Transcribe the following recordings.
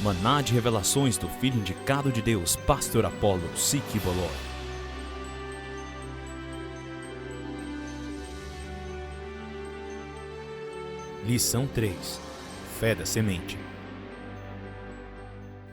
Maná de Revelações do Filho Indicado de Deus, Pastor Apollo Sikibolor. Lição 3. Fé da Semente.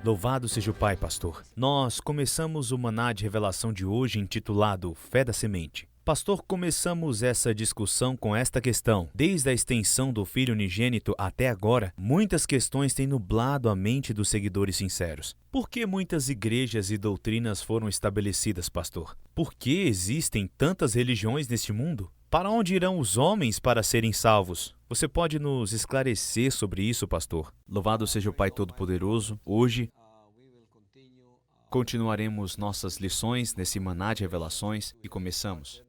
Louvado seja o Pai, pastor. Nós começamos o Maná de Revelação de hoje intitulado Fé da Semente. Pastor, começamos essa discussão com esta questão. Desde a extensão do Filho Unigênito até agora, muitas questões têm nublado a mente dos seguidores sinceros. Por que muitas igrejas e doutrinas foram estabelecidas, pastor? Por que existem tantas religiões neste mundo? Para onde irão os homens para serem salvos? Você pode nos esclarecer sobre isso, pastor? Louvado seja o Pai Todo-Poderoso. Hoje, continuaremos nossas lições nesse Maná de Revelações e começamos.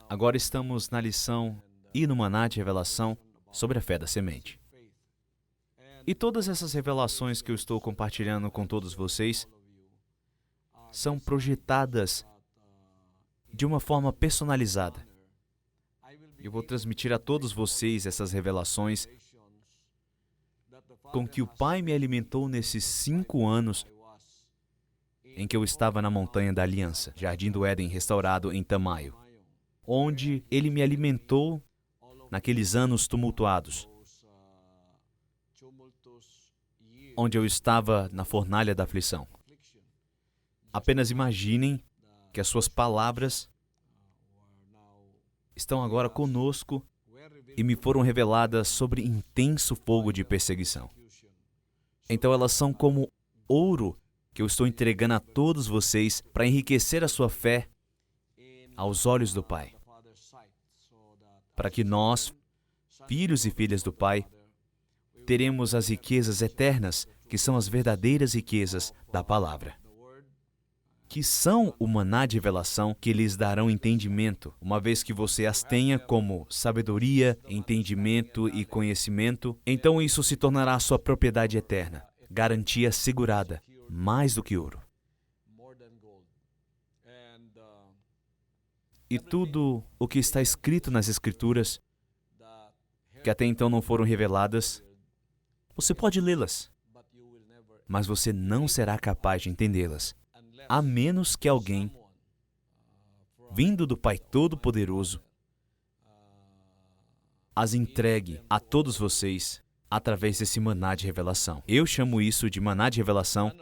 Agora estamos na lição e no Maná de Revelação sobre a fé da semente. E todas essas revelações que eu estou compartilhando com todos vocês são projetadas de uma forma personalizada. Eu vou transmitir a todos vocês essas revelações com que o Pai me alimentou nesses 5 anos em que eu estava na Montanha da Aliança, Jardim do Éden restaurado em Tamayo, onde Ele me alimentou naqueles anos tumultuados, onde eu estava na fornalha da aflição. Apenas imaginem que as suas palavras estão agora conosco e me foram reveladas sobre intenso fogo de perseguição. Então elas são como ouro que eu estou entregando a todos vocês para enriquecer a sua fé aos olhos do Pai, para que nós, filhos e filhas do Pai, teremos as riquezas eternas, que são as verdadeiras riquezas da palavra, que são o maná de revelação que lhes darão entendimento, uma vez que você as tenha como sabedoria, entendimento e conhecimento, então isso se tornará sua propriedade eterna, garantia assegurada, mais do que ouro. E tudo o que está escrito nas Escrituras, que até então não foram reveladas, você pode lê-las, mas você não será capaz de entendê-las, a menos que alguém, vindo do Pai Todo-Poderoso, as entregue a todos vocês através desse maná de revelação. Eu chamo isso de maná de revelação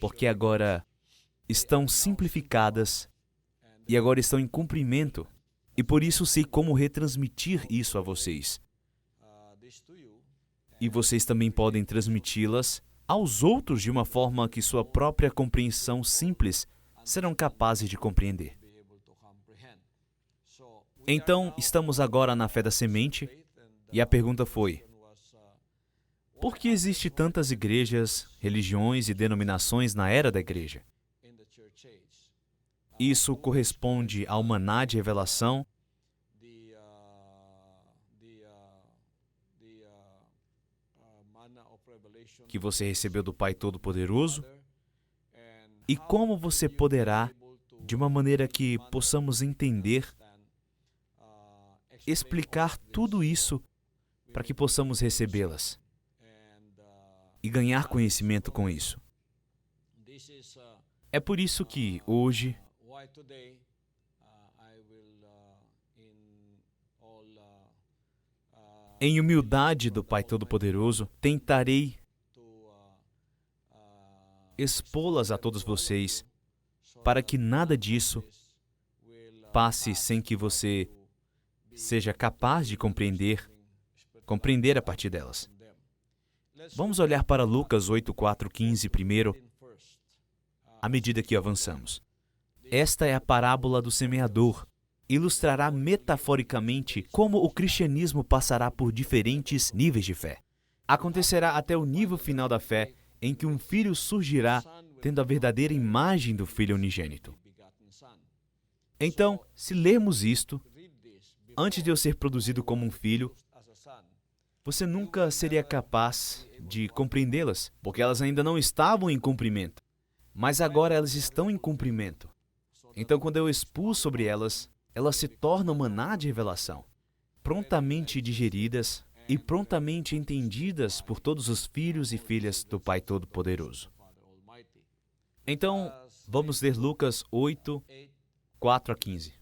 porque agora estão simplificadas e agora estão em cumprimento, e por isso sei como retransmitir isso a vocês. E vocês também podem transmiti-las aos outros de uma forma que sua própria compreensão simples serão capazes de compreender. Então, estamos agora na fé da semente, e a pergunta foi: por que existe tantas igrejas, religiões e denominações na era da igreja? Isso corresponde ao maná de revelação que você recebeu do Pai Todo-Poderoso? E como você poderá, de uma maneira que possamos entender, explicar tudo isso para que possamos recebê-las e ganhar conhecimento com isso? É por isso que hoje em humildade do Pai Todo-Poderoso, tentarei expô-las a todos vocês, para que nada disso passe sem que você seja capaz de compreender a partir delas. Vamos olhar para Lucas 8, 4, 15 primeiro, à medida que avançamos. Esta é a parábola do semeador. Ilustrará metaforicamente como o cristianismo passará por diferentes níveis de fé. Acontecerá até o nível final da fé, em que um filho surgirá tendo a verdadeira imagem do Filho Unigênito. Então, se lermos isto, antes de eu ser produzido como um filho, você nunca seria capaz de compreendê-las, porque elas ainda não estavam em cumprimento. Mas agora elas estão em cumprimento. Então, quando eu expus sobre elas, elas se tornam maná de revelação, prontamente digeridas e prontamente entendidas por todos os filhos e filhas do Pai Todo-Poderoso. Então, vamos ler Lucas 8, 4 a 15.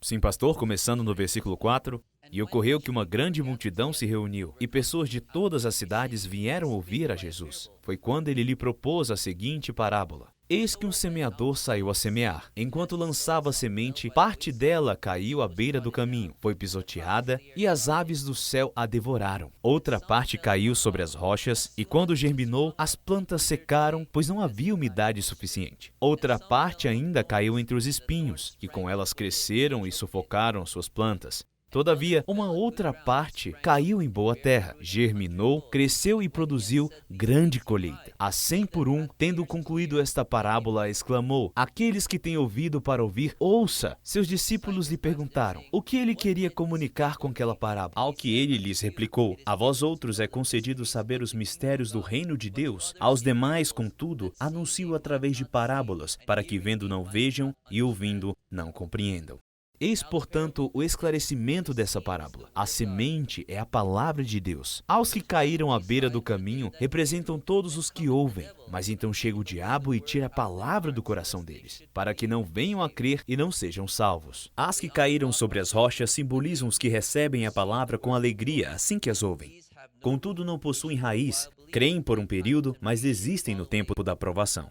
Sim, pastor, começando no versículo 4. E ocorreu que uma grande multidão se reuniu, e pessoas de todas as cidades vieram ouvir a Jesus. Foi quando ele lhe propôs a seguinte parábola. Eis que um semeador saiu a semear. Enquanto lançava a semente, parte dela caiu à beira do caminho, foi pisoteada, e as aves do céu a devoraram. Outra parte caiu sobre as rochas, e quando germinou, as plantas secaram, pois não havia umidade suficiente. Outra parte ainda caiu entre os espinhos, que com elas cresceram e sufocaram suas plantas. Todavia, uma outra parte caiu em boa terra, germinou, cresceu e produziu grande colheita. A 100 por um, tendo concluído esta parábola, exclamou: Aqueles que têm ouvido para ouvir, ouça! Seus discípulos lhe perguntaram o que ele queria comunicar com aquela parábola. Ao que ele lhes replicou: A vós outros é concedido saber os mistérios do reino de Deus. Aos demais, contudo, anuncio através de parábolas, para que vendo não vejam e ouvindo não compreendam. Eis, portanto, o esclarecimento dessa parábola. A semente é a palavra de Deus. Aos que caíram à beira do caminho, representam todos os que ouvem. Mas então chega o diabo e tira a palavra do coração deles, para que não venham a crer e não sejam salvos. As que caíram sobre as rochas simbolizam os que recebem a palavra com alegria assim que as ouvem. Contudo, não possuem raiz, creem por um período, mas desistem no tempo da provação.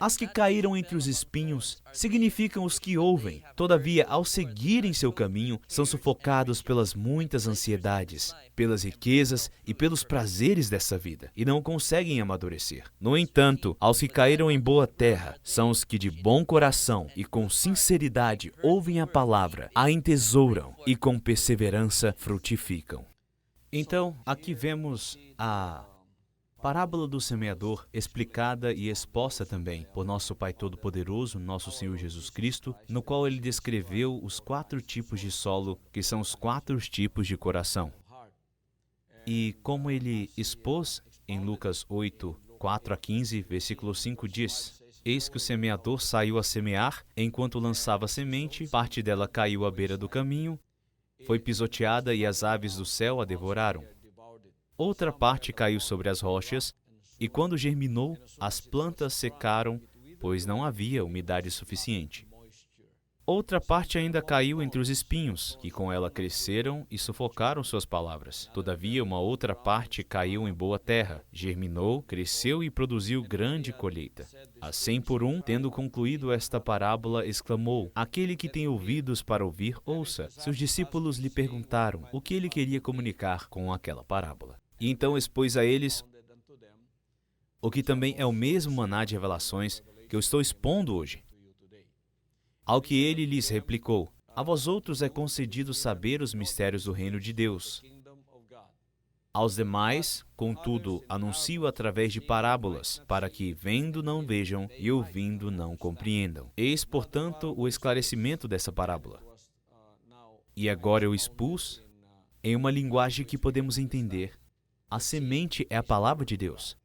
As que caíram entre os espinhos significam os que ouvem. Todavia, ao seguirem seu caminho, são sufocados pelas muitas ansiedades, pelas riquezas e pelos prazeres dessa vida, e não conseguem amadurecer. No entanto, aos que caíram em boa terra, são os que de bom coração e com sinceridade ouvem a palavra, a entesouram e com perseverança frutificam. Então, aqui vemos a parábola do semeador, explicada e exposta também por nosso Pai Todo-Poderoso, nosso Senhor Jesus Cristo, no qual ele descreveu os 4 tipos de solo, que são os 4 tipos de coração. E como ele expôs em Lucas 8, 4 a 15, versículo 5 diz: Eis que o semeador saiu a semear, enquanto lançava a semente, parte dela caiu à beira do caminho, foi pisoteada e as aves do céu a devoraram. Outra parte caiu sobre as rochas, e quando germinou, as plantas secaram, pois não havia umidade suficiente. Outra parte ainda caiu entre os espinhos, que com ela cresceram e sufocaram suas palavras. Todavia, uma outra parte caiu em boa terra, germinou, cresceu e produziu grande colheita. A 100 por um, tendo concluído esta parábola, exclamou: Aquele que tem ouvidos para ouvir, ouça. Seus discípulos lhe perguntaram o que ele queria comunicar com aquela parábola. E então expôs a eles o que também é o mesmo maná de revelações que eu estou expondo hoje. Ao que ele lhes replicou: A vós outros é concedido saber os mistérios do reino de Deus. Aos demais, contudo, anuncio através de parábolas, para que vendo não vejam e ouvindo não compreendam. Eis, portanto, o esclarecimento dessa parábola. E agora eu expus em uma linguagem que podemos entender. A semente é a palavra de Deus.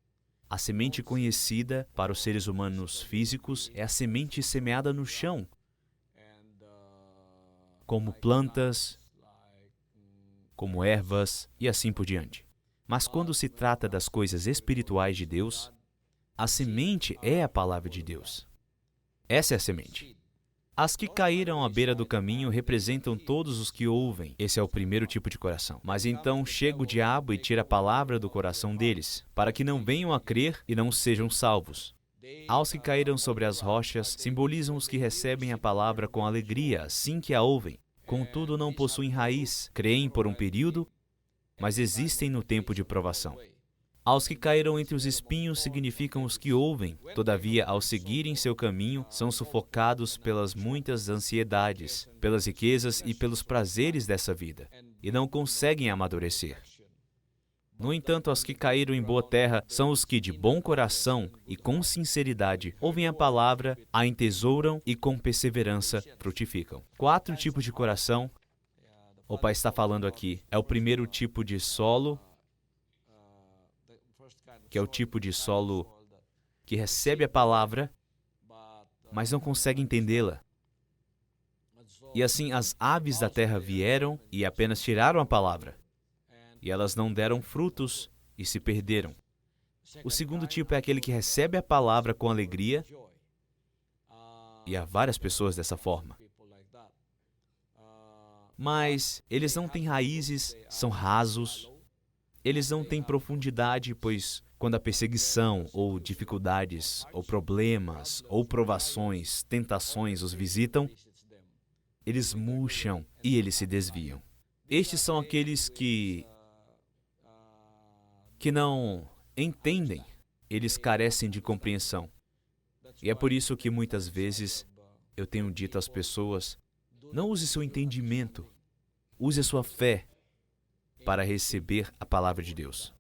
A semente conhecida para os seres humanos físicos é a semente semeada no chão, como plantas, como ervas e assim por diante. Mas quando se trata das coisas espirituais de Deus, a semente é a palavra de Deus. Essa é a semente. As que caíram à beira do caminho representam todos os que ouvem. Esse é o primeiro tipo de coração. Mas então chega o diabo e tira a palavra do coração deles, para que não venham a crer e não sejam salvos. Aos que caíram sobre as rochas, simbolizam os que recebem a palavra com alegria, assim que a ouvem. Contudo, não possuem raiz, creem por um período, mas existem no tempo de provação. Aos que caíram entre os espinhos significam os que ouvem, todavia, ao seguirem seu caminho, são sufocados pelas muitas ansiedades, pelas riquezas e pelos prazeres dessa vida, e não conseguem amadurecer. No entanto, os que caíram em boa terra são os que, de bom coração e com sinceridade, ouvem a palavra, a entesouram e com perseverança frutificam. 4 tipos de coração. O Pai está falando aqui. É o primeiro tipo de solo, que é o tipo de solo que recebe a palavra, mas não consegue entendê-la. E assim as aves da terra vieram e apenas tiraram a palavra. e elas não deram frutos e se perderam. O segundo tipo é aquele que recebe a palavra com alegria, e há várias pessoas dessa forma. Mas eles não têm raízes, são rasos, eles não têm profundidade, pois quando a perseguição, ou dificuldades, ou problemas, ou provações, tentações os visitam, eles murcham e eles se desviam. Estes são aqueles que não entendem, eles carecem de compreensão. E é por isso que muitas vezes eu tenho dito às pessoas, não use seu entendimento, use a sua fé para receber a palavra de Deus.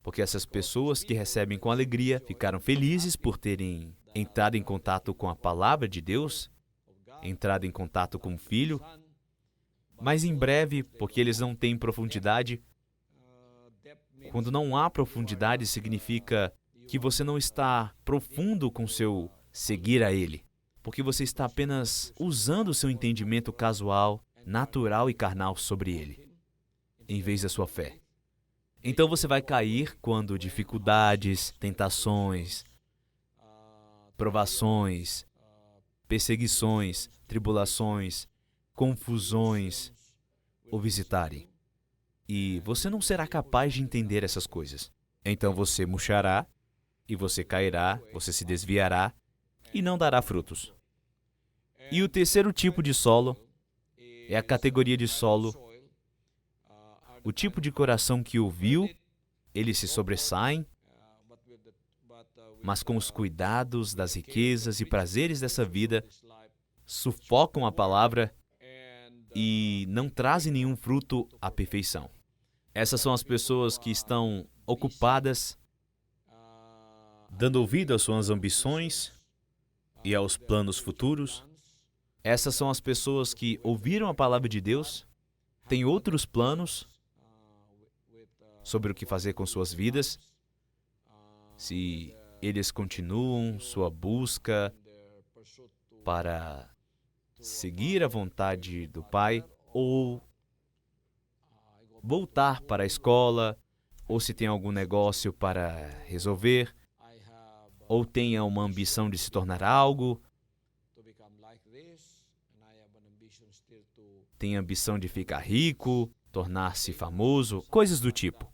Porque essas pessoas que recebem com alegria ficaram felizes por terem entrado em contato com a palavra de Deus, entrado em contato com o Filho, mas em breve, porque eles não têm profundidade, quando não há profundidade, significa que você não está profundo com seu seguir a Ele, porque você está apenas usando o seu entendimento casual, natural e carnal sobre Ele, em vez da sua fé. Então você vai cair quando dificuldades, tentações, provações, perseguições, tribulações, confusões o visitarem. E você não será capaz de entender essas coisas. Então você murchará, e você cairá, você se desviará, e não dará frutos. E o terceiro tipo de solo é a categoria de solo, o tipo de coração que ouviu, eles se sobressaem, mas com os cuidados das riquezas e prazeres dessa vida, sufocam a palavra e não trazem nenhum fruto à perfeição. Essas são as pessoas que estão ocupadas, dando ouvido às suas ambições e aos planos futuros. Essas são as pessoas que ouviram a palavra de Deus, têm outros planos sobre o que fazer com suas vidas, se eles continuam sua busca para seguir a vontade do Pai, ou voltar para a escola, ou se tem algum negócio para resolver, ou tenha uma ambição de se tornar algo, tem ambição de ficar rico, tornar-se famoso, coisas do tipo.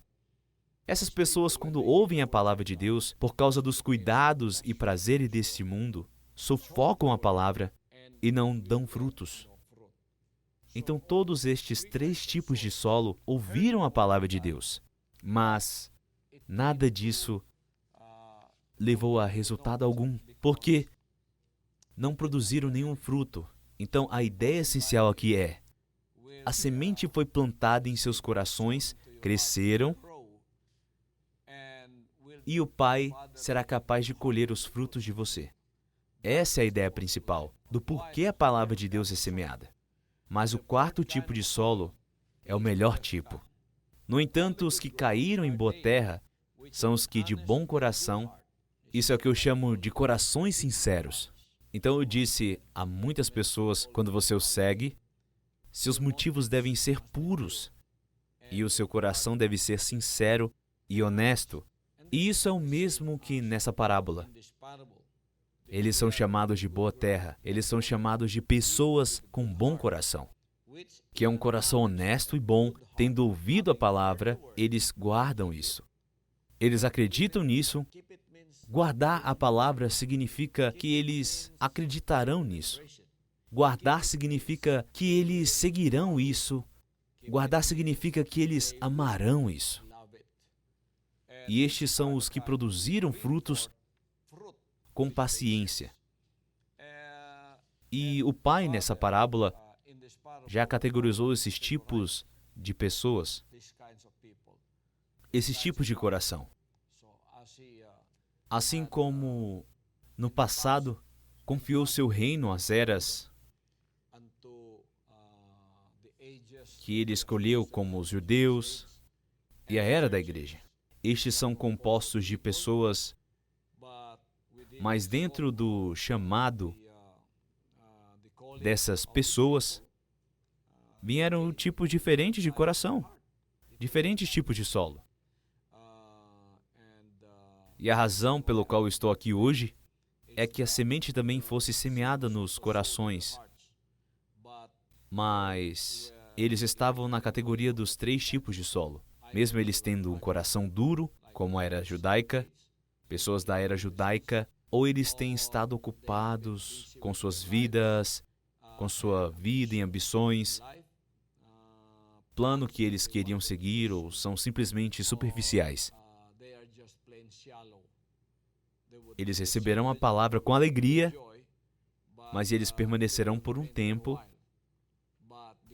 Essas pessoas, quando ouvem a palavra de Deus, por causa dos cuidados e prazeres deste mundo, sufocam a palavra e não dão frutos. Então, todos estes três tipos de solo ouviram a palavra de Deus, mas nada disso levou a resultado algum, porque não produziram nenhum fruto. Então, a ideia essencial aqui é: a semente foi plantada em seus corações, cresceram, e o Pai será capaz de colher os frutos de você. Essa é a ideia principal do porquê a palavra de Deus é semeada. Mas o quarto tipo de solo é o melhor tipo. No entanto, os que caíram em boa terra são os que de bom coração, isso é o que eu chamo de corações sinceros. Então eu disse a muitas pessoas, quando você o segue, seus motivos devem ser puros e o seu coração deve ser sincero e honesto. E isso é o mesmo que nessa parábola. Eles são chamados de boa terra, eles são chamados de pessoas com bom coração, que é um coração honesto e bom, tendo ouvido a palavra, eles guardam isso. Eles acreditam nisso. Guardar a palavra significa que eles acreditarão nisso. Guardar significa que eles seguirão isso. Guardar significa que eles amarão isso. E estes são os que produziram frutos com paciência. E o Pai, nessa parábola, já categorizou esses tipos de pessoas, esses tipos de coração. Assim como no passado confiou seu reino às eras que ele escolheu, como os judeus e a era da igreja. Estes são compostos de pessoas, mas dentro do chamado dessas pessoas, vieram tipos diferentes de coração. diferentes tipos de solo. E a razão pela qual eu estou aqui hoje é que a semente também fosse semeada nos corações. Mas eles estavam na categoria dos 3 tipos de solo. Mesmo eles tendo um coração duro, como a era judaica, pessoas da era judaica, ou eles têm estado ocupados com suas vidas, com sua vida em ambições, plano que eles queriam seguir, ou são simplesmente superficiais. Eles receberão a palavra com alegria, mas eles permanecerão por um tempo,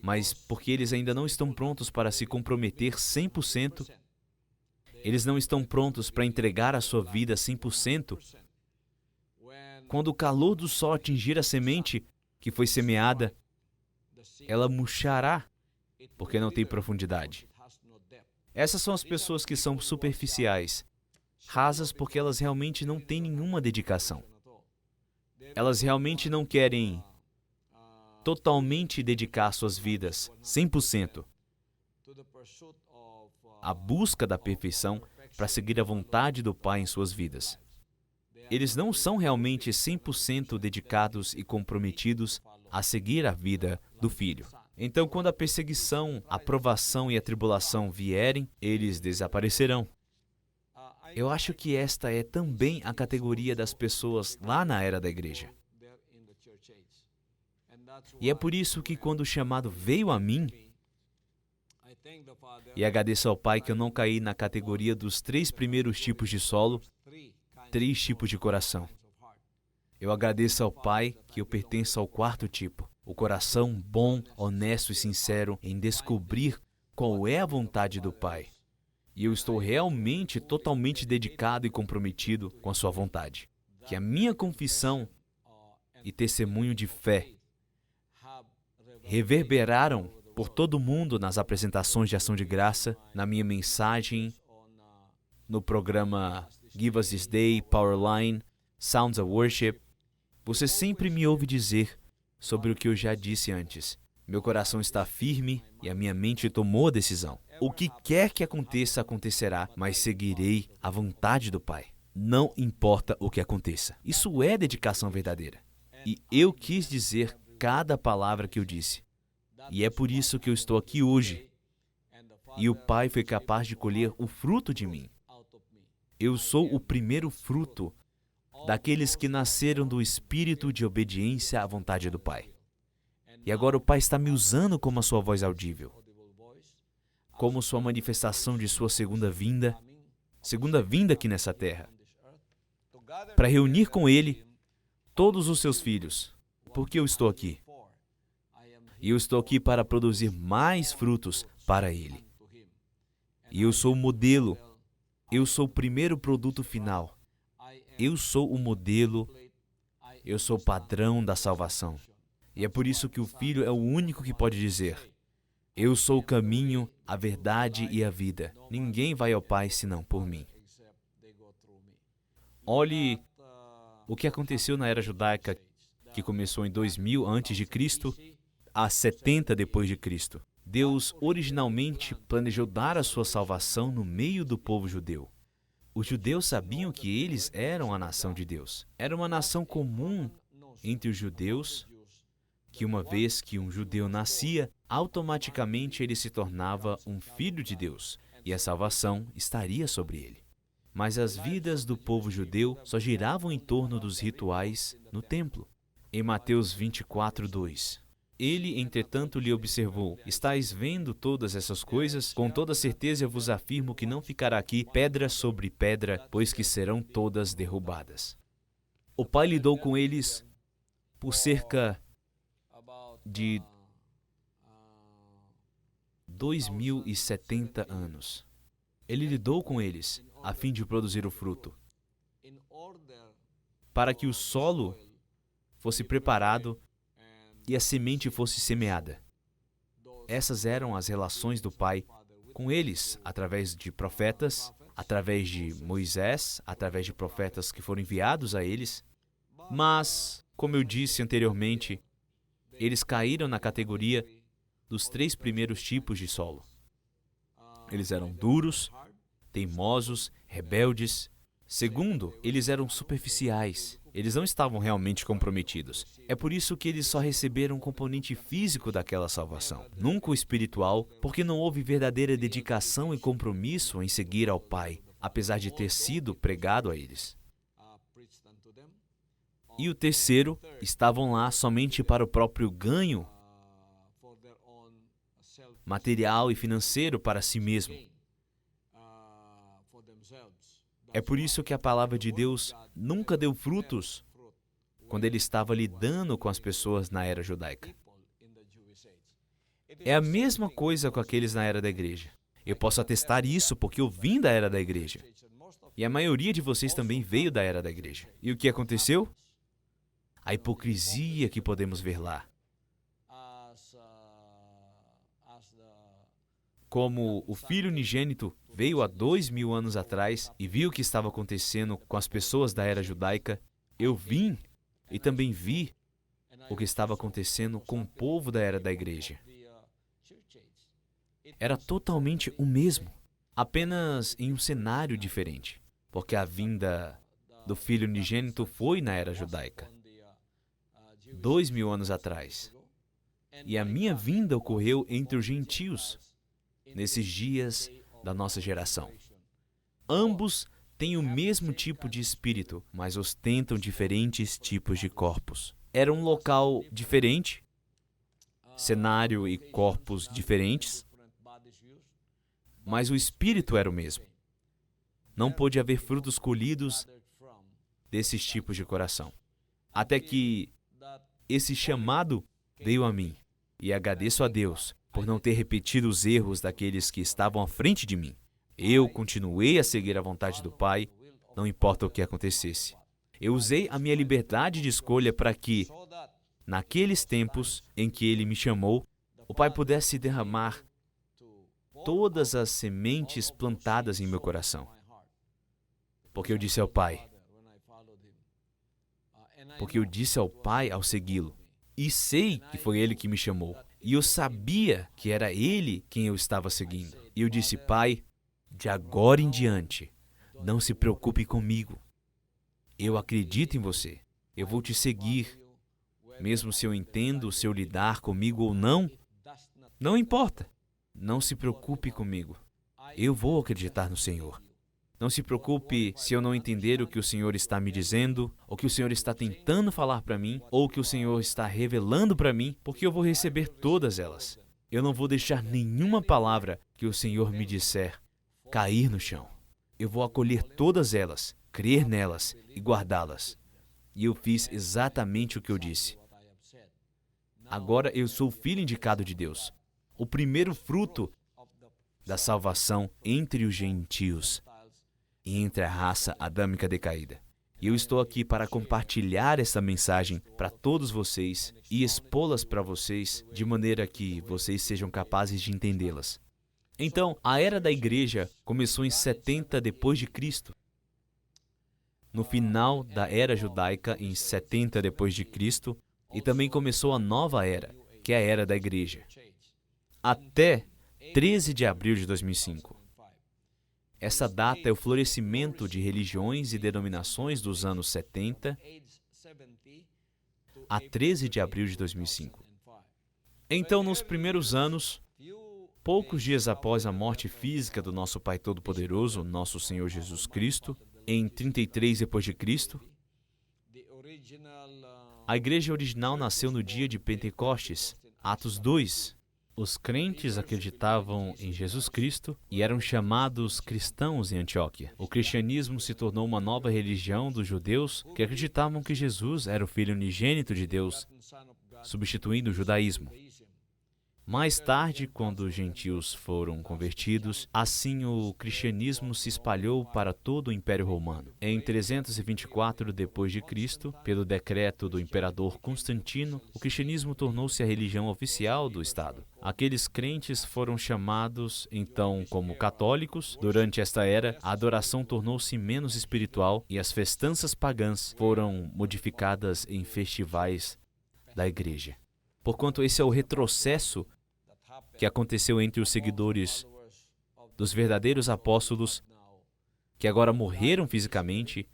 mas porque eles ainda não estão prontos para se comprometer 100%, eles não estão prontos para entregar a sua vida 100%, quando o calor do sol atingir a semente que foi semeada, ela murchará, porque não tem profundidade. Essas são as pessoas que são superficiais, rasas porque elas realmente não têm nenhuma dedicação. Elas realmente não querem totalmente dedicar suas vidas, 100%, à busca da perfeição para seguir a vontade do Pai em suas vidas. Eles não são realmente 100% dedicados e comprometidos a seguir a vida do Filho. Então, quando a perseguição, a provação e a tribulação vierem, eles desaparecerão. Eu acho que esta é também a categoria das pessoas lá na era da igreja. E é por isso que quando o chamado veio a mim, e agradeço ao Pai que eu não caí na categoria dos 3 primeiros tipos de solo, 3 tipos de coração. Eu agradeço ao Pai que eu pertenço ao 4º tipo, o coração bom, honesto e sincero em descobrir qual é a vontade do Pai. E eu estou realmente, totalmente dedicado e comprometido com a sua vontade. Que a minha confissão e testemunho de fé reverberaram por todo o mundo nas apresentações de ação de graça, na minha mensagem, no programa Give Us This Day, Powerline, Sounds of Worship. Você sempre me ouve dizer sobre o que eu já disse antes. Meu coração está firme e a minha mente tomou a decisão. O que quer que aconteça, acontecerá, mas seguirei a vontade do Pai. Não importa o que aconteça. Isso é dedicação verdadeira. E eu quis dizer cada palavra que eu disse. E é por isso que eu estou aqui hoje. E o Pai foi capaz de colher o fruto de mim. Eu sou o primeiro fruto daqueles que nasceram do espírito de obediência à vontade do Pai. E agora o Pai está me usando como a sua voz audível, como sua manifestação de sua segunda vinda aqui nessa terra, para reunir com Ele todos os seus filhos. Porque eu estou aqui. E eu estou aqui para produzir mais frutos para Ele. E eu sou o modelo. Eu sou o primeiro produto final. Eu sou o modelo. Eu sou o padrão da salvação. E é por isso que o Filho é o único que pode dizer: eu sou o caminho, a verdade e a vida. Ninguém vai ao Pai senão por mim. Olhe o que aconteceu na era judaica, que começou em 2000 a.C. a 70 depois de Cristo. Deus originalmente planejou dar a sua salvação no meio do povo judeu. Os judeus sabiam que eles eram a nação de Deus. Era uma nação comum entre os judeus, que uma vez que um judeu nascia, automaticamente ele se tornava um filho de Deus, e a salvação estaria sobre ele. Mas as vidas do povo judeu só giravam em torno dos rituais no templo. Em Mateus 24:2. Ele, entretanto, lhe observou: estais vendo todas essas coisas? Com toda certeza eu vos afirmo que não ficará aqui pedra sobre pedra, pois que serão todas derrubadas. O Pai lidou com eles por cerca de 2070 anos. Ele lidou com eles a fim de produzir o fruto, para que o solo fosse preparado e a semente fosse semeada. Essas eram as relações do Pai com eles, através de profetas, através de Moisés, através de profetas que foram enviados a eles. Mas, como eu disse anteriormente, eles caíram na categoria dos 3 primeiros tipos de solo. eles eram duros, teimosos, rebeldes. Segundo, eles eram superficiais. Eles não estavam realmente comprometidos. É por isso que eles só receberam um componente físico daquela salvação, nunca o espiritual, porque não houve verdadeira dedicação e compromisso em seguir ao Pai, apesar de ter sido pregado a eles. E o terceiro, estavam lá somente para o próprio ganho material e financeiro para si mesmo. É por isso que a palavra de Deus nunca deu frutos quando ele estava lidando com as pessoas na era judaica. É a mesma coisa com aqueles na era da igreja. Eu posso atestar isso porque eu vim da era da igreja. E a maioria de vocês também veio da era da igreja. E o que aconteceu? A hipocrisia que podemos ver lá. Como o Filho unigênito veio há 2000 anos atrás e viu o que estava acontecendo com as pessoas da era judaica, eu vim e também vi o que estava acontecendo com o povo da era da igreja. Era totalmente o mesmo, apenas em um cenário diferente, porque a vinda do Filho unigênito foi na era judaica, 2000 anos atrás. E a minha vinda ocorreu entre os gentios, nesses dias da nossa geração. Ambos têm o mesmo tipo de espírito, mas ostentam diferentes tipos de corpos. Era um local diferente, cenário e corpos diferentes, mas o espírito era o mesmo. Não pôde haver frutos colhidos desses tipos de coração. Até que esse chamado veio a mim, e agradeço a Deus por não ter repetido os erros daqueles que estavam à frente de mim. Eu continuei a seguir a vontade do Pai, não importa o que acontecesse. Eu usei a minha liberdade de escolha para que, naqueles tempos em que Ele me chamou, o Pai pudesse derramar todas as sementes plantadas em meu coração. Porque eu disse ao Pai, ao segui-lo, e sei que foi Ele que me chamou. E eu sabia que era Ele quem eu estava seguindo. E eu disse, Pai, de agora em diante, não se preocupe comigo. Eu acredito em você. Eu vou te seguir. Mesmo se eu entendo, se eu lidar comigo ou não, não importa. Não se preocupe comigo. Eu vou acreditar no Senhor. Não se preocupe se eu não entender o que o Senhor está me dizendo, ou que o Senhor está tentando falar para mim, ou que o Senhor está revelando para mim, porque eu vou receber todas elas. Eu não vou deixar nenhuma palavra que o Senhor me disser cair no chão. Eu vou acolher todas elas, crer nelas e guardá-las. E eu fiz exatamente o que eu disse. Agora eu sou o filho indicado de Deus, o primeiro fruto da salvação entre os gentios e entre a raça adâmica decaída. E eu estou aqui para compartilhar essa mensagem para todos vocês e expô-las para vocês de maneira que vocês sejam capazes de entendê-las. Então, a era da igreja começou em 70 depois de Cristo. No final da era judaica, em 70 depois de Cristo, e também começou a nova era, que é a era da igreja, até 13 de abril de 2005. Essa data é o florescimento de religiões e denominações dos anos 70 a 13 de abril de 2005. Então, nos primeiros anos, poucos dias após a morte física do nosso Pai Todo-Poderoso, nosso Senhor Jesus Cristo, em 33 depois de Cristo, a igreja original nasceu no dia de Pentecostes, Atos 2. Os crentes acreditavam em Jesus Cristo e eram chamados cristãos em Antioquia. O cristianismo se tornou uma nova religião dos judeus que acreditavam que Jesus era o Filho unigênito de Deus, substituindo o judaísmo. Mais tarde, quando os gentios foram convertidos, assim o cristianismo se espalhou para todo o Império Romano. Em 324 d.C., pelo decreto do imperador Constantino, o cristianismo tornou-se a religião oficial do Estado. Aqueles crentes foram chamados, então, como católicos. Durante esta era, a adoração tornou-se menos espiritual e as festanças pagãs foram modificadas em festivais da igreja. Porquanto esse é o retrocesso que aconteceu entre os seguidores dos verdadeiros apóstolos que agora morreram fisicamente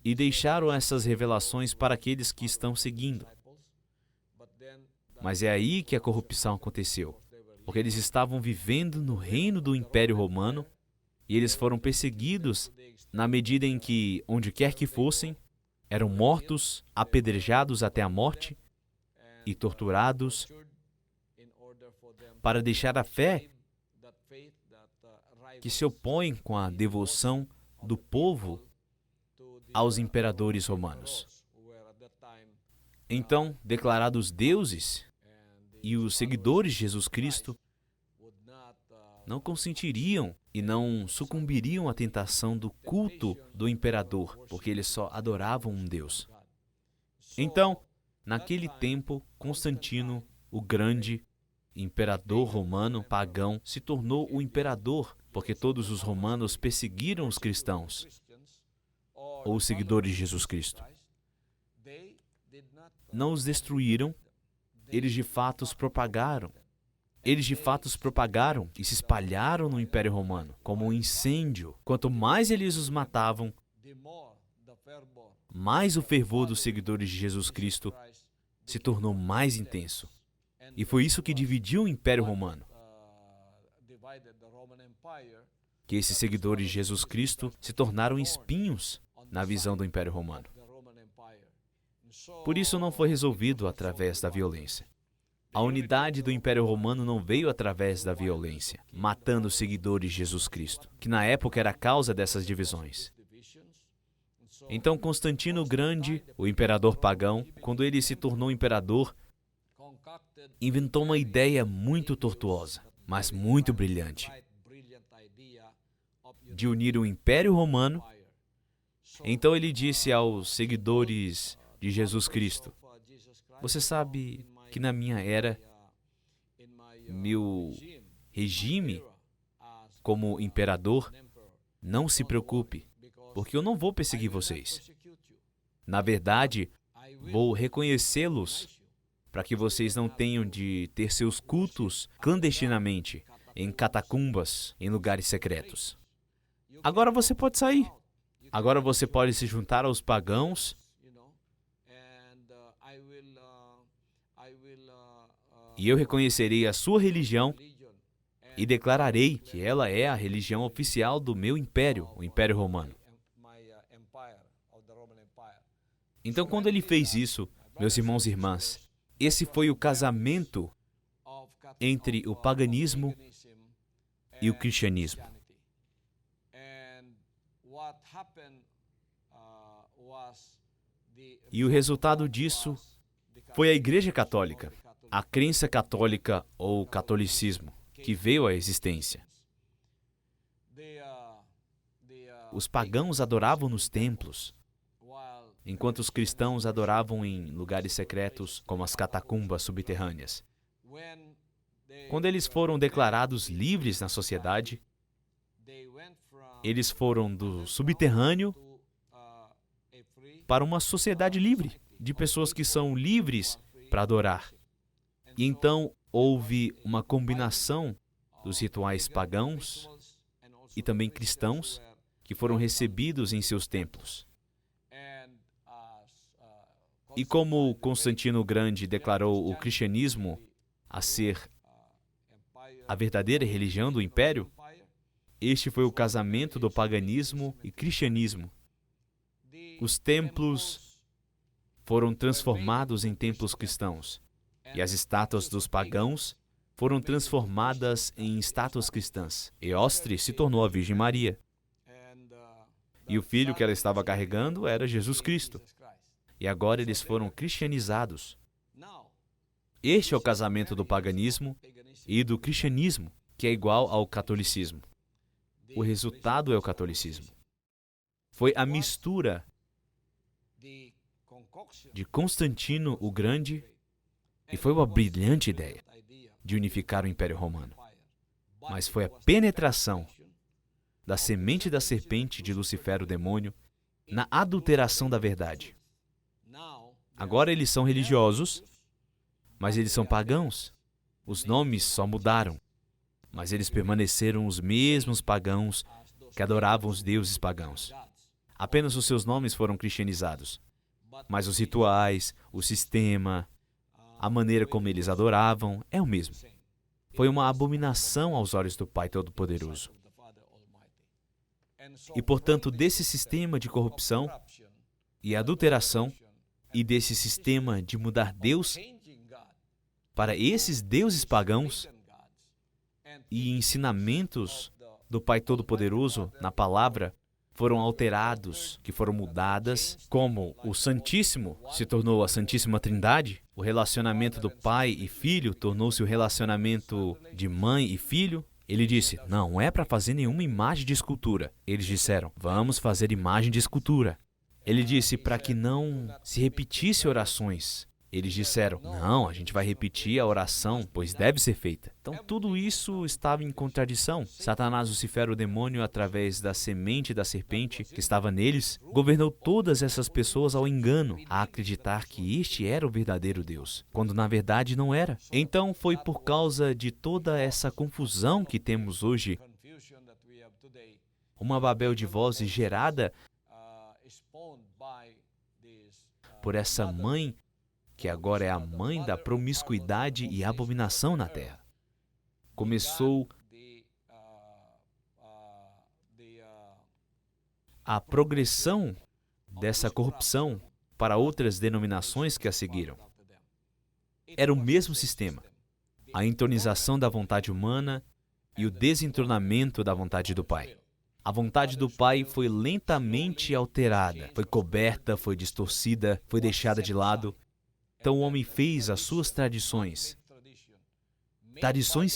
e deixaram essas revelações para aqueles que estão seguindo. Mas é aí que a corrupção aconteceu, porque eles estavam vivendo no reino do Império Romano e eles foram perseguidos na medida em que, onde quer que fossem, eram mortos, apedrejados até a morte e torturados para deixar a fé que se opõe com a devoção do povo aos imperadores romanos. Então, declarados deuses, e os seguidores de Jesus Cristo não consentiriam e não sucumbiriam à tentação do culto do imperador, porque eles só adoravam um Deus. Então, naquele tempo, Constantino, o grande imperador romano pagão, se tornou o imperador, porque todos os romanos perseguiram os cristãos, ou os seguidores de Jesus Cristo. Não os destruíram, eles de fato os propagaram. Eles de fato os propagaram e se espalharam no Império Romano como um incêndio. Quanto mais eles os matavam, mais o fervor dos seguidores de Jesus Cristo se tornou mais intenso. E foi isso que dividiu o Império Romano. Que esses seguidores de Jesus Cristo se tornaram espinhos na visão do Império Romano. Por isso não foi resolvido através da violência. A unidade do Império Romano não veio através da violência, matando os seguidores de Jesus Cristo, que na época era a causa dessas divisões. Então Constantino o Grande, o imperador pagão, quando ele se tornou imperador, inventou uma ideia muito tortuosa, mas muito brilhante, de unir o Império Romano. Então ele disse aos seguidores de Jesus Cristo: você sabe que na minha era, meu regime como imperador, não se preocupe, porque eu não vou perseguir vocês. Na verdade, vou reconhecê-los para que vocês não tenham de ter seus cultos clandestinamente, em catacumbas, em lugares secretos. Agora você pode sair. Agora você pode se juntar aos pagãos e eu reconhecerei a sua religião e declararei que ela é a religião oficial do meu império, o Império Romano. Então, quando ele fez isso, meus irmãos e irmãs, esse foi o casamento entre o paganismo e o cristianismo. E o resultado disso foi a Igreja Católica, a crença católica ou catolicismo, que veio à existência. Os pagãos adoravam nos templos, enquanto os cristãos adoravam em lugares secretos, como as catacumbas subterrâneas. Quando eles foram declarados livres na sociedade, eles foram do subterrâneo para uma sociedade livre, de pessoas que são livres para adorar. E então houve uma combinação dos rituais pagãos e também cristãos que foram recebidos em seus templos. E como Constantino o Grande declarou o cristianismo a ser a verdadeira religião do império, este foi o casamento do paganismo e cristianismo. Os templos foram transformados em templos cristãos, e as estátuas dos pagãos foram transformadas em estátuas cristãs. Eostre se tornou a Virgem Maria. E o filho que ela estava carregando era Jesus Cristo. E agora eles foram cristianizados. Este é o casamento do paganismo e do cristianismo, que é igual ao catolicismo. O resultado é o catolicismo. Foi a mistura de Constantino o Grande, e foi uma brilhante ideia de unificar o Império Romano. Mas foi a penetração da semente da serpente de Lucifer, o demônio, na adulteração da verdade. Agora eles são religiosos, mas eles são pagãos. Os nomes só mudaram, mas eles permaneceram os mesmos pagãos que adoravam os deuses pagãos. Apenas os seus nomes foram cristianizados, mas os rituais, o sistema, a maneira como eles adoravam é o mesmo. Foi uma abominação aos olhos do Pai Todo-Poderoso. E, portanto, desse sistema de corrupção e adulteração e desse sistema de mudar Deus para esses deuses pagãos e ensinamentos do Pai Todo-Poderoso na palavra foram alterados, que foram mudadas, como o Santíssimo se tornou a Santíssima Trindade, o relacionamento do pai e filho tornou-se o relacionamento de mãe e filho. Ele disse, não é para fazer nenhuma imagem de escultura. Eles disseram, vamos fazer imagem de escultura. Ele disse para que não se repetisse orações. Eles disseram, não, a gente vai repetir a oração, pois deve ser feita. Então, tudo isso estava em contradição. Satanás, Lucifero, o demônio, através da semente da serpente que estava neles, governou todas essas pessoas ao engano, a acreditar que este era o verdadeiro Deus, quando na verdade não era. Então, foi por causa de toda essa confusão que temos hoje, uma Babel de vozes gerada por essa mãe, que agora é a mãe da promiscuidade e abominação na terra. Começou a progressão dessa corrupção para outras denominações que a seguiram. Era o mesmo sistema, a entronização da vontade humana e o desentornamento da vontade do Pai. A vontade do Pai foi lentamente alterada, foi coberta, foi distorcida, foi deixada de lado. Então o homem fez as suas tradições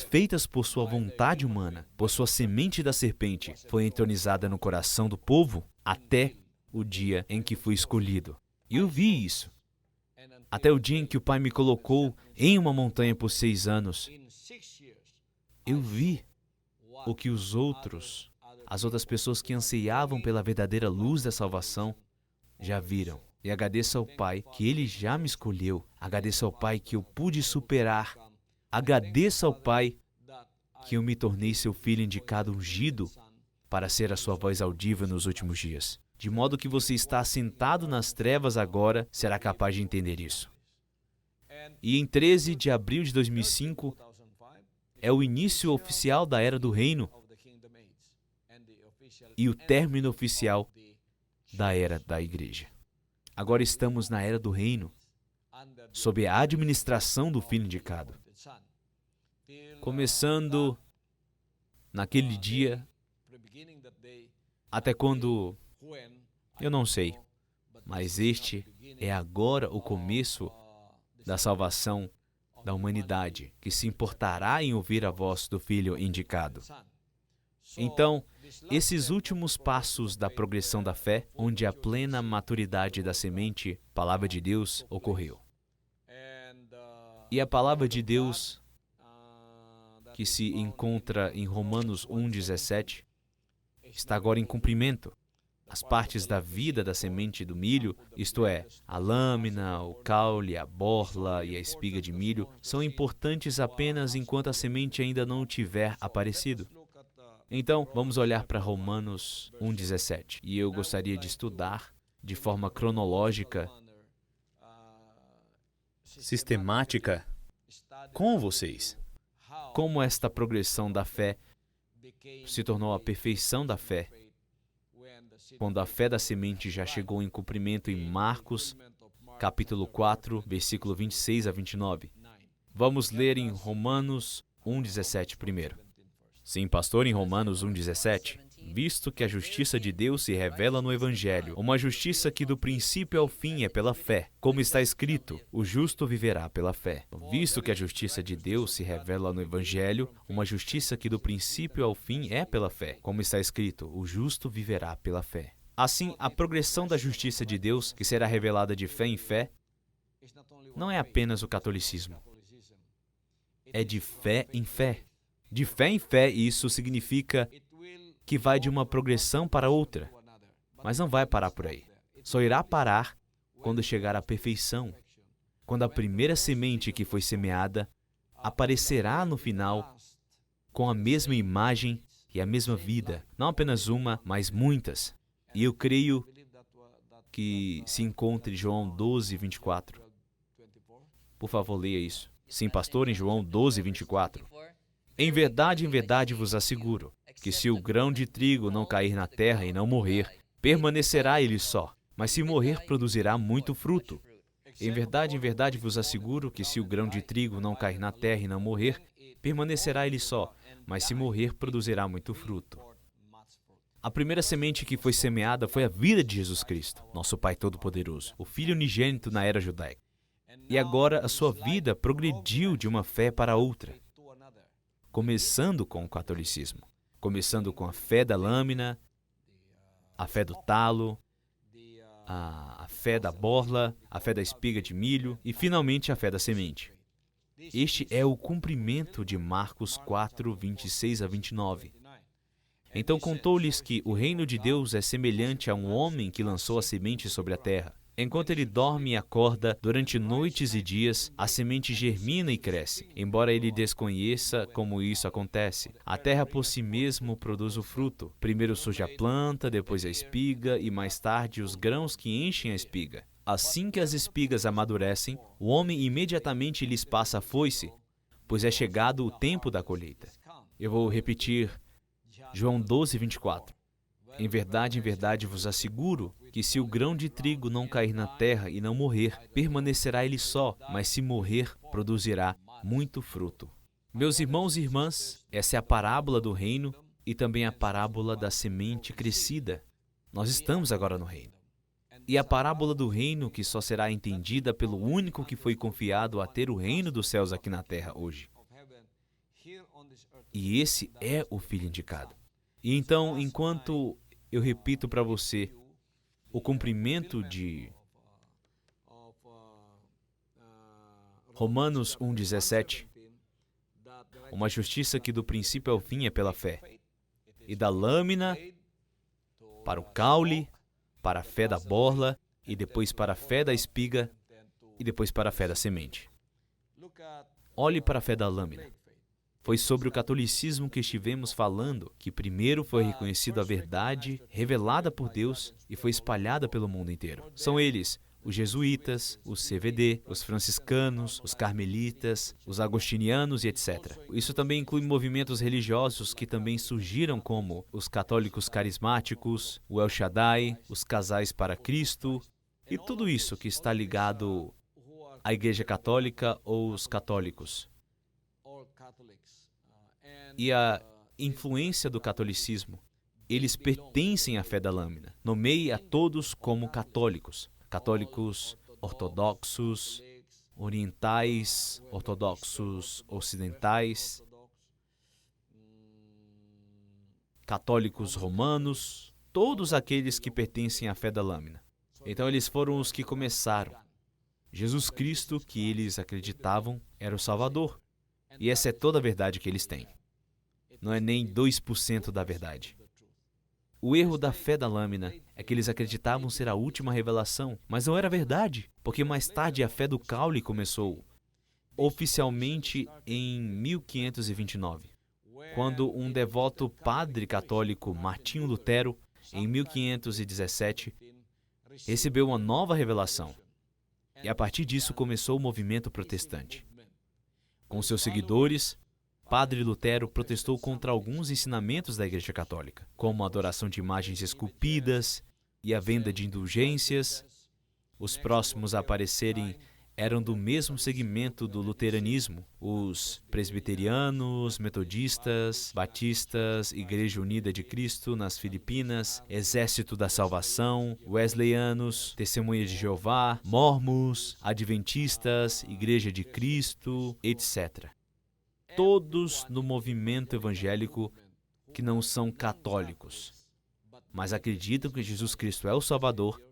feitas por sua vontade humana, por sua semente da serpente, foi entronizada no coração do povo até o dia em que fui escolhido. E eu vi isso. Até o dia em que o Pai me colocou em uma montanha por 6 anos, eu vi o que as outras pessoas que anseiavam pela verdadeira luz da salvação, já viram. E agradeço ao Pai que Ele já me escolheu. Agradeço ao Pai que eu pude superar. Agradeço ao Pai que eu me tornei seu filho indicado ungido para ser a sua voz audível nos últimos dias. De modo que você está sentado nas trevas agora, será capaz de entender isso. E em 13 de abril de 2005, é o início oficial da Era do Reino e o término oficial da Era da Igreja. Agora estamos na Era do Reino, sob a administração do Filho indicado. Começando naquele dia, até quando, eu não sei, mas este é agora o começo da salvação da humanidade, que se importará em ouvir a voz do Filho indicado. Então, esses últimos passos da progressão da fé, onde a plena maturidade da semente, Palavra de Deus, ocorreu. E a Palavra de Deus, que se encontra em Romanos 1,17, está agora em cumprimento. As partes da vida da semente do milho, isto é, a lâmina, o caule, a borla e a espiga de milho, são importantes apenas enquanto a semente ainda não tiver aparecido. Então, vamos olhar para Romanos 1,17. E eu gostaria de estudar de forma cronológica, sistemática, com vocês, como esta progressão da fé se tornou a perfeição da fé, quando a fé da semente já chegou em cumprimento em Marcos, capítulo 4, versículo 26 a 29. Vamos ler em Romanos 1,17 primeiro. Sim, pastor, em Romanos 1,17, visto que a justiça de Deus se revela no Evangelho, uma justiça que do princípio ao fim é pela fé, como está escrito, o justo viverá pela fé. Visto que a justiça de Deus se revela no Evangelho, uma justiça que do princípio ao fim é pela fé, como está escrito, o justo viverá pela fé. Assim, a progressão da justiça de Deus, que será revelada de fé em fé, não é apenas o catolicismo, é de fé em fé. De fé em fé, isso significa que vai de uma progressão para outra, mas não vai parar por aí. Só irá parar quando chegar à perfeição, quando a primeira semente que foi semeada aparecerá no final com a mesma imagem e a mesma vida. Não apenas uma, mas muitas. E eu creio que se encontre em João 12, 24. Por favor, leia isso. Sim, pastor, em João 12, 24. Em verdade vos asseguro, que se o grão de trigo não cair na terra e não morrer, permanecerá ele só, mas se morrer, produzirá muito fruto. Em verdade vos asseguro que se o grão de trigo não cair na terra e não morrer, permanecerá ele só, mas se morrer, produzirá muito fruto. A primeira semente que foi semeada foi a vida de Jesus Cristo, nosso Pai Todo-Poderoso, o Filho unigênito na era judaica. E agora a sua vida progrediu de uma fé para outra, começando com o catolicismo, começando com a fé da lâmina, a fé do talo, a fé da borla, a fé da espiga de milho e, finalmente, a fé da semente. Este é o cumprimento de Marcos 4, 26 a 29. Então contou-lhes que o reino de Deus é semelhante a um homem que lançou a semente sobre a terra. Enquanto ele dorme e acorda, durante noites e dias, a semente germina e cresce, embora ele desconheça como isso acontece. A terra por si mesmo produz o fruto. Primeiro surge a planta, depois a espiga e mais tarde os grãos que enchem a espiga. Assim que as espigas amadurecem, o homem imediatamente lhes passa a foice, pois é chegado o tempo da colheita. Eu vou repetir João 12, 24. Em verdade vos asseguro que se o grão de trigo não cair na terra e não morrer, permanecerá ele só, mas se morrer, produzirá muito fruto. Meus irmãos e irmãs, essa é a parábola do reino e também a parábola da semente crescida. Nós estamos agora no reino. E a parábola do reino que só será entendida pelo único que foi confiado a ter o reino dos céus aqui na terra hoje. E esse é o Filho indicado. E então, enquanto eu repito para você o cumprimento de Romanos 1,17, uma justiça que do princípio ao fim é pela fé, e da lâmina para o caule, para a fé da borla, e depois para a fé da espiga, e depois para a fé da semente. Olhe para a fé da lâmina. Foi sobre o catolicismo que estivemos falando, que primeiro foi reconhecido a verdade revelada por Deus e foi espalhada pelo mundo inteiro. São eles, os jesuítas, os CVD, os franciscanos, os carmelitas, os agostinianos e etc. Isso também inclui movimentos religiosos que também surgiram como os católicos carismáticos, o El Shaddai, os casais para Cristo e tudo isso que está ligado à Igreja Católica ou os católicos. E a influência do catolicismo, eles pertencem à fé da lâmina. Nomeie a todos como católicos. Católicos ortodoxos, orientais, ortodoxos ocidentais, católicos romanos, todos aqueles que pertencem à fé da lâmina. Então eles foram os que começaram. Jesus Cristo, que eles acreditavam, era o Salvador. E essa é toda a verdade que eles têm. Não é nem 2% da verdade. O erro da fé da lâmina é que eles acreditavam ser a última revelação, mas não era verdade, porque mais tarde a fé do caule começou, oficialmente em 1529, quando um devoto padre católico, Martinho Lutero, em 1517, recebeu uma nova revelação. E a partir disso começou o movimento protestante. Com seus seguidores, Padre Lutero protestou contra alguns ensinamentos da Igreja Católica, como a adoração de imagens esculpidas e a venda de indulgências. Os próximos a aparecerem eram do mesmo segmento do luteranismo, os presbiterianos, metodistas, batistas, Igreja Unida de Cristo nas Filipinas, Exército da Salvação, wesleyanos, Testemunhas de Jeová, mormons, adventistas, Igreja de Cristo, etc. Todos no movimento evangélico que não são católicos, mas acreditam que Jesus Cristo é o Salvador,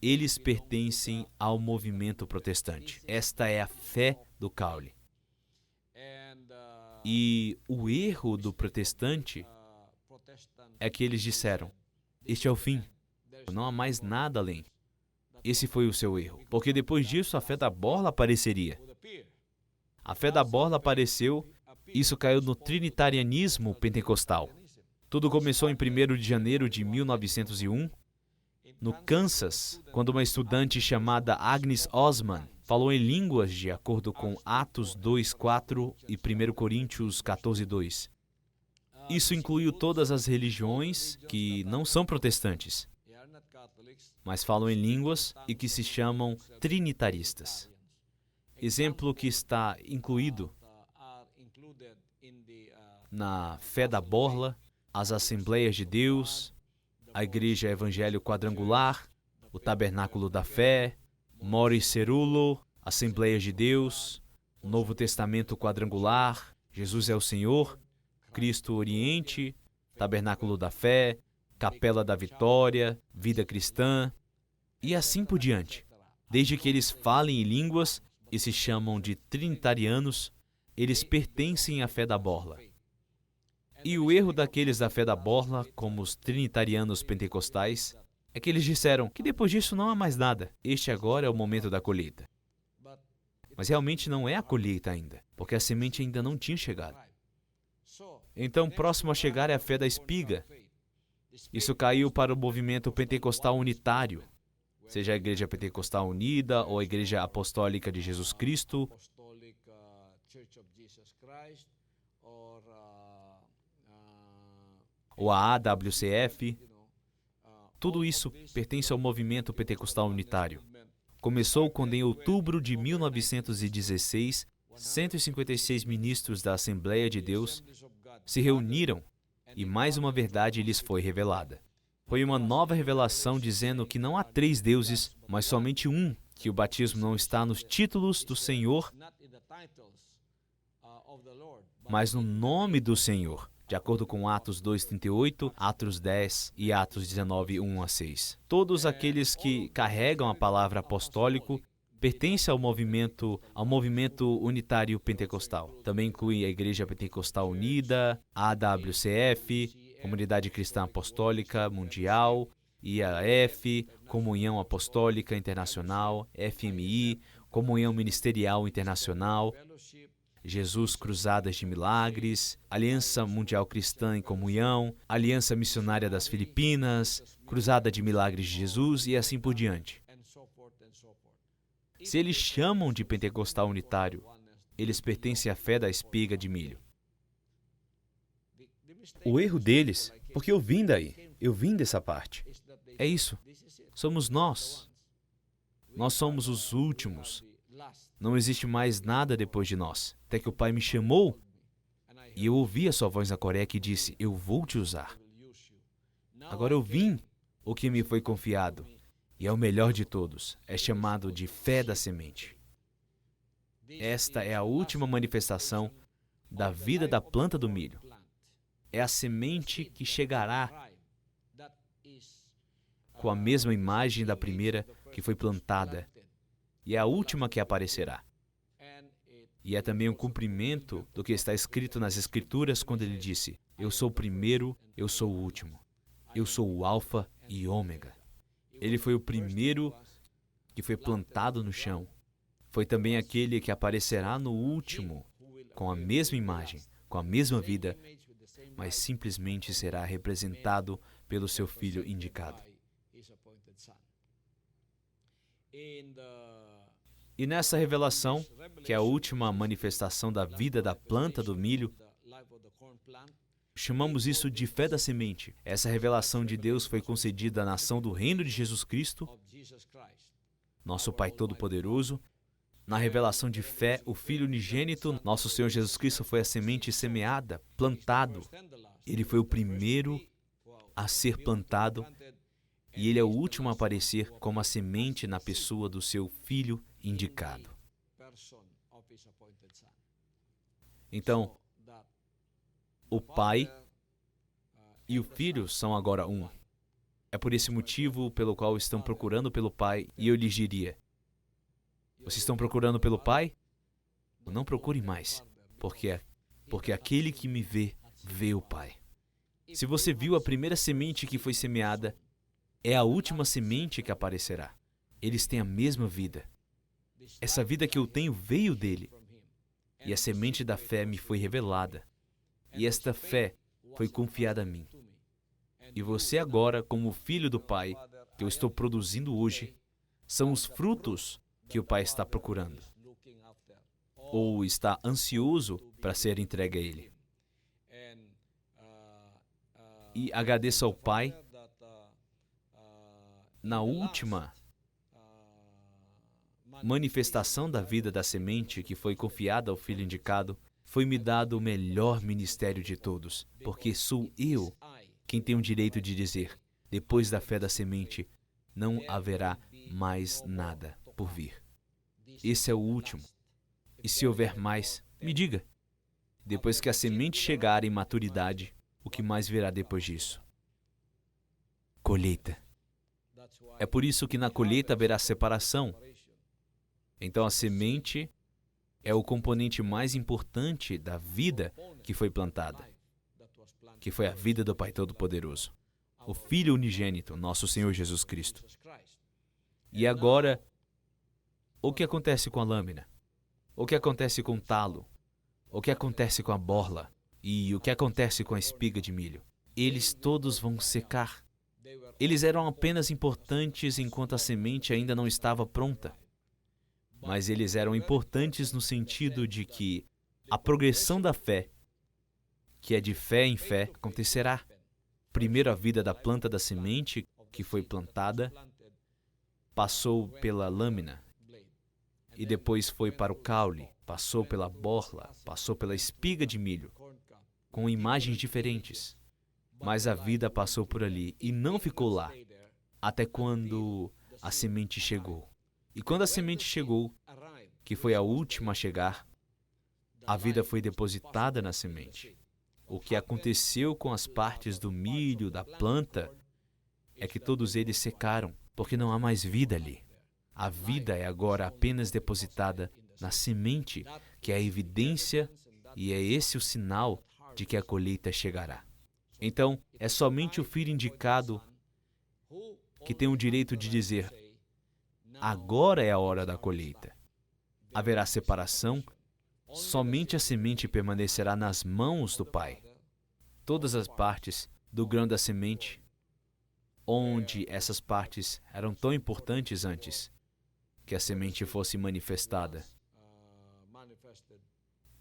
eles pertencem ao movimento protestante. Esta é a fé do caule. E o erro do protestante é que eles disseram, este é o fim, não há mais nada além. Esse foi o seu erro, porque depois disso a fé da borla apareceria. A fé da borla apareceu, isso caiu no trinitarianismo pentecostal. Tudo começou em 1º de janeiro de 1901, no Kansas, quando uma estudante chamada Agnes Osman falou em línguas de acordo com Atos 2:4 e 1 Coríntios 14:2. Isso incluiu todas as religiões que não são protestantes, mas falam em línguas e que se chamam trinitaristas. Exemplo que está incluído na fé da borla, as Assembleias de Deus, a Igreja Evangelho Quadrangular, o Tabernáculo da Fé, Mori Cerulo, Assembleias de Deus, Novo Testamento Quadrangular, Jesus é o Senhor, Cristo Oriente, Tabernáculo da Fé, Capela da Vitória, Vida Cristã, e assim por diante. Desde que eles falem em línguas e se chamam de trinitarianos, eles pertencem à fé da borla. E o erro daqueles da fé da borla, como os trinitarianos pentecostais, é que eles disseram que depois disso não há mais nada. Este agora é o momento da colheita. Mas realmente não é a colheita ainda, porque a semente ainda não tinha chegado. Então, próximo a chegar é a fé da espiga. Isso caiu para o movimento pentecostal unitário, seja a Igreja Pentecostal Unida ou a Igreja Apostólica de Jesus Cristo, ou a AWCF. Tudo isso pertence ao movimento pentecostal unitário. Começou quando, em outubro de 1916, 156 ministros da Assembleia de Deus se reuniram e mais uma verdade lhes foi revelada. Foi uma nova revelação dizendo que não há 3 deuses, mas somente um, que o batismo não está nos títulos do Senhor, mas no nome do Senhor, de acordo com Atos 2:38, Atos 10 e Atos 19:1-6. Todos aqueles que carregam a palavra apostólico pertencem ao movimento unitário pentecostal. Também inclui a Igreja Pentecostal Unida, a AWCF, Comunidade Cristã Apostólica Mundial, IAF, Comunhão Apostólica Internacional, FMI, Comunhão Ministerial Internacional, Jesus Cruzadas de Milagres, Aliança Mundial Cristã em Comunhão, Aliança Missionária das Filipinas, Cruzada de Milagres de Jesus e assim por diante. Se eles chamam de pentecostal unitário, eles pertencem à fé da espiga de milho. O erro deles, porque eu vim daí, eu vim dessa parte, é isso. Somos nós. Nós somos os últimos. Não existe mais nada depois de nós. Até que o Pai me chamou e eu ouvi a sua voz na Coreia que disse, eu vou te usar. Agora eu vim o que me foi confiado. E é o melhor de todos. É chamado de fé da semente. Esta é a última manifestação da vida da planta do milho. É a semente que chegará com a mesma imagem da primeira que foi plantada. E é a última que aparecerá. E é também um cumprimento do que está escrito nas Escrituras quando ele disse, eu sou o primeiro, eu sou o último. Eu sou o Alfa e Ômega. Ele foi o primeiro que foi plantado no chão. Foi também aquele que aparecerá no último, com a mesma imagem, com a mesma vida, mas simplesmente será representado pelo seu filho indicado. E nessa revelação, que é a última manifestação da vida da planta do milho, chamamos isso de fé da semente. Essa revelação de Deus foi concedida à nação do reino de Jesus Cristo, nosso Pai Todo-Poderoso. Na revelação de fé, o Filho unigênito, nosso Senhor Jesus Cristo, foi a semente semeada, plantado. Ele foi o primeiro a ser plantado e ele é o último a aparecer como a semente na pessoa do seu Filho indicado. Então, o Pai e o Filho são agora um. É por esse motivo pelo qual estão procurando pelo Pai, e eu lhes diria, vocês estão procurando pelo Pai? Não procurem mais, porque aquele que me vê, vê o Pai. Se você viu a primeira semente que foi semeada, é a última semente que aparecerá. Eles têm a mesma vida. Essa vida que eu tenho veio dele. e a semente da fé me foi revelada, e esta fé foi confiada a mim. E você agora, como filho do Pai, que eu estou produzindo hoje, são os frutos que o Pai está procurando, ou está ansioso para ser entregue a Ele. E agradeço ao Pai, na última manifestação da vida da semente que foi confiada ao Filho indicado, foi-me dado o melhor ministério de todos, porque sou eu quem tem o direito de dizer, depois da fé da semente, não haverá mais nada por vir. Esse é o último. E se houver mais, me diga. Depois que a semente chegar em maturidade, o que mais virá depois disso? Colheita. É por isso que na colheita haverá separação. Então a semente é o componente mais importante da vida que foi plantada, que foi a vida do Pai Todo-Poderoso, o Filho unigênito, nosso Senhor Jesus Cristo. E agora, o que acontece com a lâmina? O que acontece com o talo? O que acontece com a borla? E o que acontece com a espiga de milho? Eles todos vão secar. Eles eram apenas importantes enquanto a semente ainda não estava pronta. Mas eles eram importantes no sentido de que a progressão da fé, que é de fé em fé, acontecerá. Primeiro a vida da planta da semente, que foi plantada, passou pela lâmina, e depois foi para o caule, passou pela borla, passou pela espiga de milho, com imagens diferentes. Mas a vida passou por ali e não ficou lá, até quando a semente chegou. E quando a semente chegou, que foi a última a chegar, a vida foi depositada na semente. O que aconteceu com as partes do milho, da planta, é que todos eles secaram, porque não há mais vida ali. A vida é agora apenas depositada na semente, que é a evidência e é esse o sinal de que a colheita chegará. Então, é somente o filho indicado que tem o direito de dizer: agora é a hora da colheita. Haverá separação, somente a semente permanecerá nas mãos do Pai. Todas as partes do grão da semente, onde essas partes eram tão importantes antes que a semente fosse manifestada,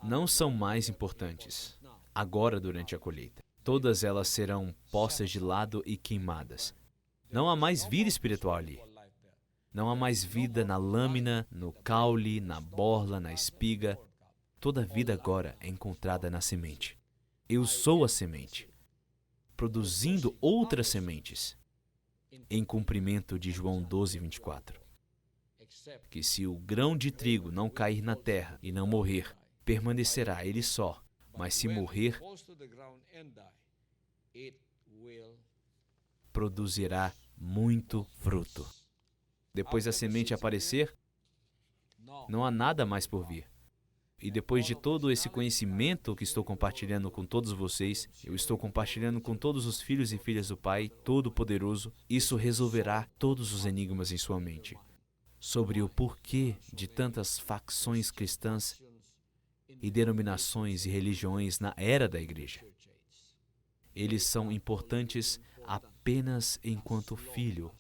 não são mais importantes agora durante a colheita. Todas elas serão postas de lado e queimadas. Não há mais vida espiritual ali. Não há mais vida na lâmina, no caule, na borla, na espiga. Toda a vida agora é encontrada na semente. Eu sou a semente, produzindo outras sementes, em cumprimento de João 12:24. Que se o grão de trigo não cair na terra e não morrer, permanecerá ele só, mas se morrer, produzirá muito fruto. Depois da semente aparecer, não há nada mais por vir. E depois de todo esse conhecimento que estou compartilhando com todos vocês, eu estou compartilhando com todos os filhos e filhas do Pai Todo-Poderoso, isso resolverá todos os enigmas em sua mente sobre o porquê de tantas facções cristãs e denominações e religiões na era da igreja. Eles são importantes apenas enquanto filho.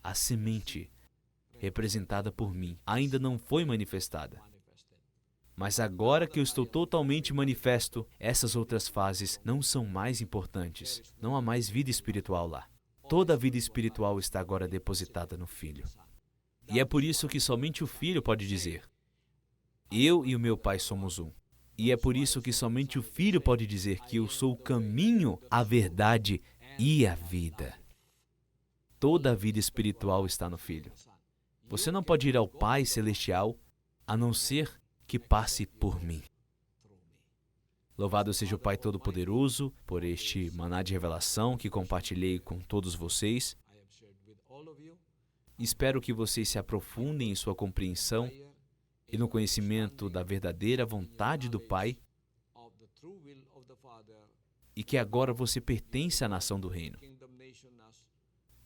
A semente, representada por mim, ainda não foi manifestada. Mas agora que eu estou totalmente manifesto, essas outras fases não são mais importantes. Não há mais vida espiritual lá. Toda a vida espiritual está agora depositada no Filho. E é por isso que somente o Filho pode dizer: eu e o meu Pai somos um. E é por isso que somente o Filho pode dizer que eu sou o caminho, a verdade e a vida. Toda a vida espiritual está no Filho. Você não pode ir ao Pai Celestial a não ser que passe por mim. Louvado seja o Pai Todo-Poderoso por este maná de revelação que compartilhei com todos vocês. Espero que vocês se aprofundem em sua compreensão e no conhecimento da verdadeira vontade do Pai e que agora você pertence à nação do Reino.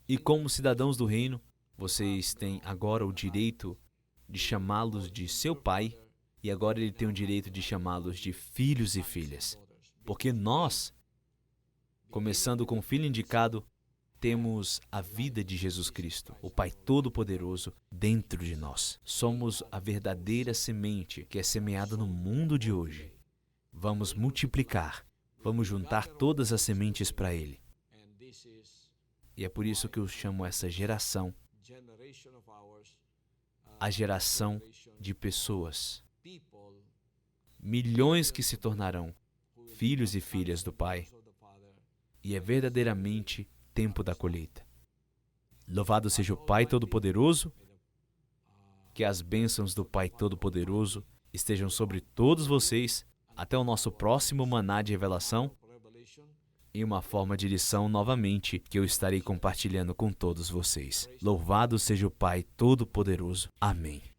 E como cidadãos do Reino, vocês têm agora o direito de chamá-los de seu Pai E agora Ele tem o direito de chamá-los de filhos e filhas. Porque nós, começando com o Filho indicado, temos a vida de Jesus Cristo, o Pai Todo-Poderoso, dentro de nós. Somos a verdadeira semente que é semeada no mundo de hoje. Vamos multiplicar, vamos juntar todas as sementes para Ele. E é por isso que eu chamo essa geração a geração de pessoas. Milhões que se tornarão filhos e filhas do Pai. E é verdadeiramente tempo da colheita. Louvado seja o Pai Todo-Poderoso. Que as bênçãos do Pai Todo-Poderoso estejam sobre todos vocês. Até o nosso próximo Maná de Revelação. Em uma forma de lição novamente que eu estarei compartilhando com todos vocês. Louvado seja o Pai Todo-Poderoso. Amém.